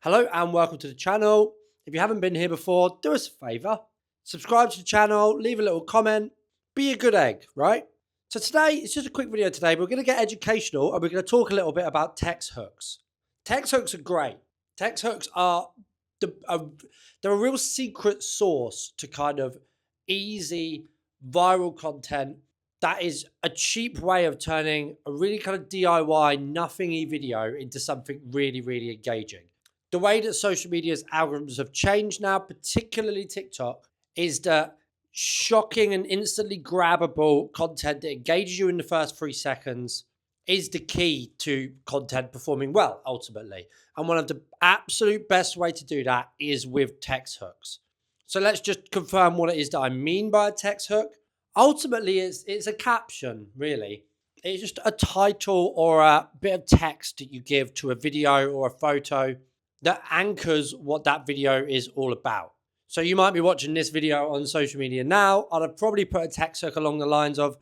Hello and welcome to the channel. If you haven't been here before, do us a favor. Subscribe to the channel, leave a little comment, be a good egg, right? So today, it's just a quick video today. We're going to get educational and we're going to talk a little bit about text hooks. Text hooks are great. Text hooks are, they're a real secret sauce to kind of easy viral content. That is a cheap way of turning a really kind of DIY, nothing-y video into something really, really engaging. The way that social media's algorithms have changed now, particularly TikTok, is that shocking and instantly grabbable content that engages you in the first 3 seconds is the key to content performing well, ultimately. And one of the absolute best way to do that is with text hooks. So let's just confirm what it is that I mean by a text hook. Ultimately, it's a caption, really. It's just a title or a bit of text that you give to a video or a photo that anchors what that video is all about. So you might be watching this video on social media now. I'd have probably put a text hook along the lines of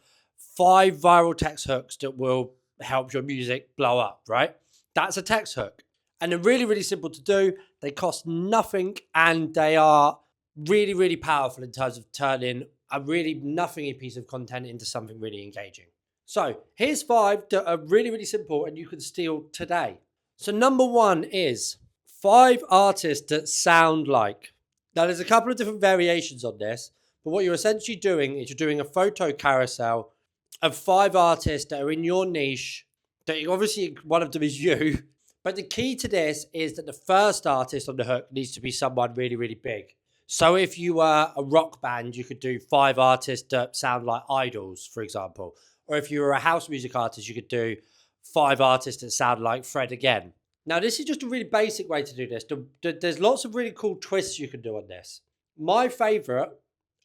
5 viral text hooks that will help your music blow up, right? That's a text hook. And they're really, really simple to do. They cost nothing and they are really, really powerful in terms of turning a really nothing-y piece of content into something really engaging. So here's 5 that are really, really simple and you can steal today. So number 1 is 5 artists that sound like. Now there's a couple of different variations on this, but what you're essentially doing is you're doing a photo carousel of 5 artists that are in your niche, that obviously one of them is you, but the key to this is that the first artist on the hook needs to be someone really, really big. So if you were a rock band, you could do 5 artists that sound like idols, for example. Or if you were a house music artist, you could do 5 artists that sound like Fred again. Now, this is just a really basic way to do this. There's lots of really cool twists you can do on this. My favorite,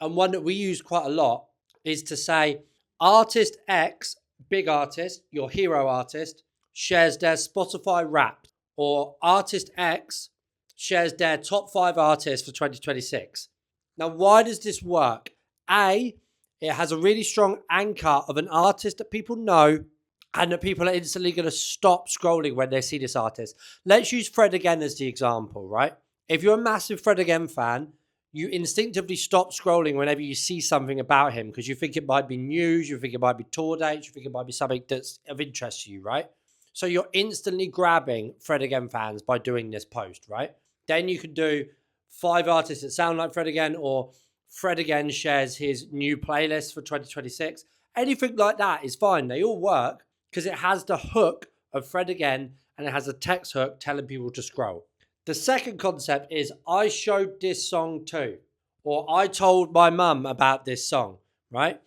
and one that we use quite a lot, is to say artist X, big artist, your hero artist, shares their Spotify Wrapped, or artist X shares their top 5 artists for 2026. Now, why does this work? A, it has a really strong anchor of an artist that people know and that people are instantly going to stop scrolling when they see this artist. Let's use Fred again as the example, right? If you're a massive Fred again fan, you instinctively stop scrolling whenever you see something about him because you think it might be news, you think it might be tour dates, you think it might be something that's of interest to you, right? So you're instantly grabbing Fred again fans by doing this post, right? Then you can do 5 artists that sound like Fred again, or Fred again shares his new playlist for 2026. Anything like that is fine. They all work because it has the hook of Fred again and it has a text hook telling people to scroll. The second concept is I showed this song too, or I told my mum about this song, right?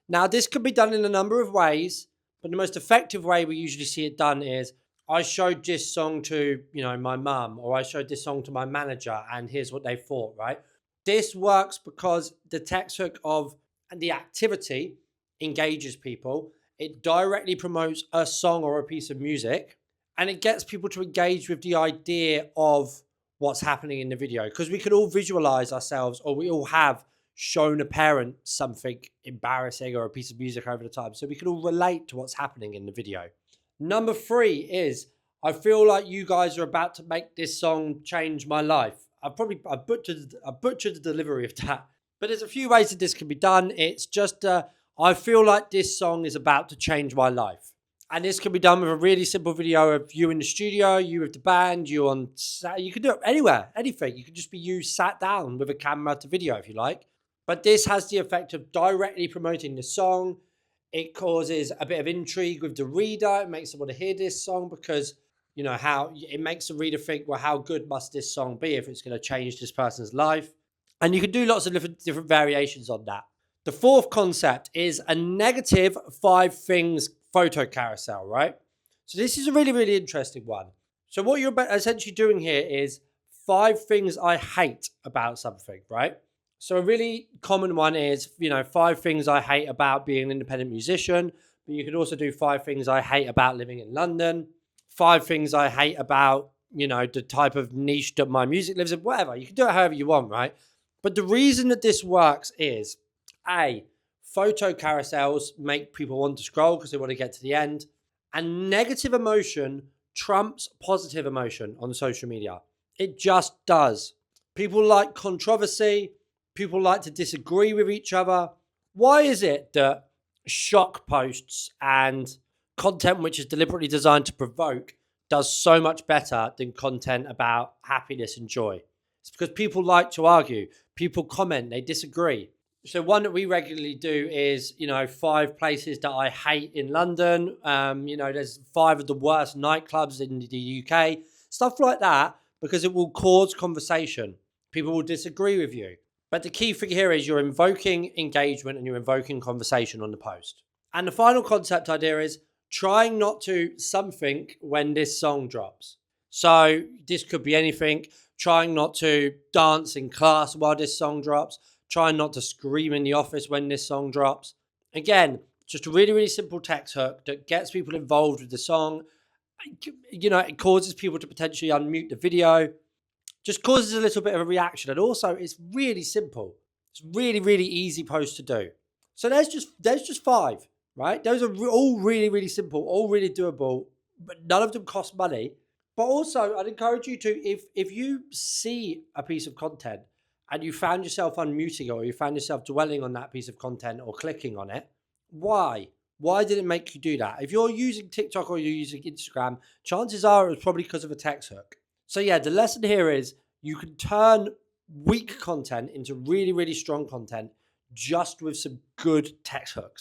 Now, this could be done in a number of ways, but the most effective way we usually see it done is I showed this song to, my mum, or I showed this song to my manager and here's what they thought, right? This works because the text hook of the activity engages people. It directly promotes a song or a piece of music, and it gets people to engage with the idea of what's happening in the video, because we can all visualize ourselves, or we all have shown a parent something embarrassing or a piece of music over the time. So we can all relate to what's happening in the video. Number 3 is I feel like you guys are about to make this song change my life. I butchered the delivery of that, but there's a few ways that this can be done. It's just I feel like this song is about to change my life. And this can be done with a really simple video of you in the studio, you with the band, you can do it anywhere, anything. You can just be you sat down with a camera to video if you like. But this has the effect of directly promoting the song. It causes a bit of intrigue with the reader. It makes them want to hear this song because, how it makes the reader think, well, how good must this song be if it's going to change this person's life? And you can do lots of different variations on that. The fourth concept is a negative 5 things photo carousel, right? So this is a really, really interesting one. So what you're essentially doing here is 5 things I hate about something, right? So a really common one is, 5 things I hate about being an independent musician, but you could also do 5 things I hate about living in London, 5 things I hate about, the type of niche that my music lives in, whatever. You can do it however you want, right? But the reason that this works is, A, photo carousels make people want to scroll because they want to get to the end, and negative emotion trumps positive emotion on social media. It just does. People like controversy. People like to disagree with each other. Why is it that shock posts and content which is deliberately designed to provoke does so much better than content about happiness and joy? It's because people like to argue. People comment, they disagree. So one that we regularly do is, 5 places that I hate in London. There's 5 of the worst nightclubs in the UK, stuff like that, because it will cause conversation. People will disagree with you. But the key thing here is you're invoking engagement and you're invoking conversation on the post. And the final concept idea is trying not to something when this song drops. So this could be anything. Trying not to dance in class while this song drops. Trying not to scream in the office when this song drops. Again, just a really, really simple text hook that gets people involved with the song. It causes people to potentially unmute the video. Just causes a little bit of a reaction. And also, it's really simple. It's really, really easy post to do. So there's just 5, right? Those are all really, really simple, all really doable, but none of them cost money. But also, I'd encourage you to, if you see a piece of content and you found yourself unmuting it, or you found yourself dwelling on that piece of content or clicking on it, why? Why did it make you do that? If you're using TikTok or you're using Instagram, chances are it was probably because of a text hook. So yeah, the lesson here is you can turn weak content into really, really strong content just with some good text hooks.